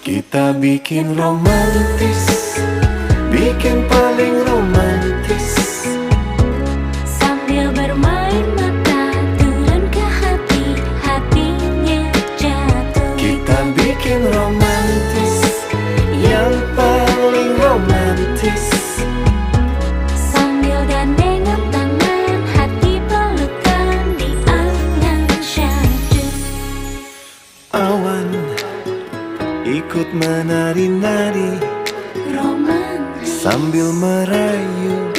Kita bikin romantis, bikin paling romantis, sambil bermain mata turun ke hati, hatinya jatuh. kita bikin romantis, yang paling romantis, Sambil gandengan tangan, hati pelukan di angan syahdu. awan ikut menari-nari Romantis sambil merayu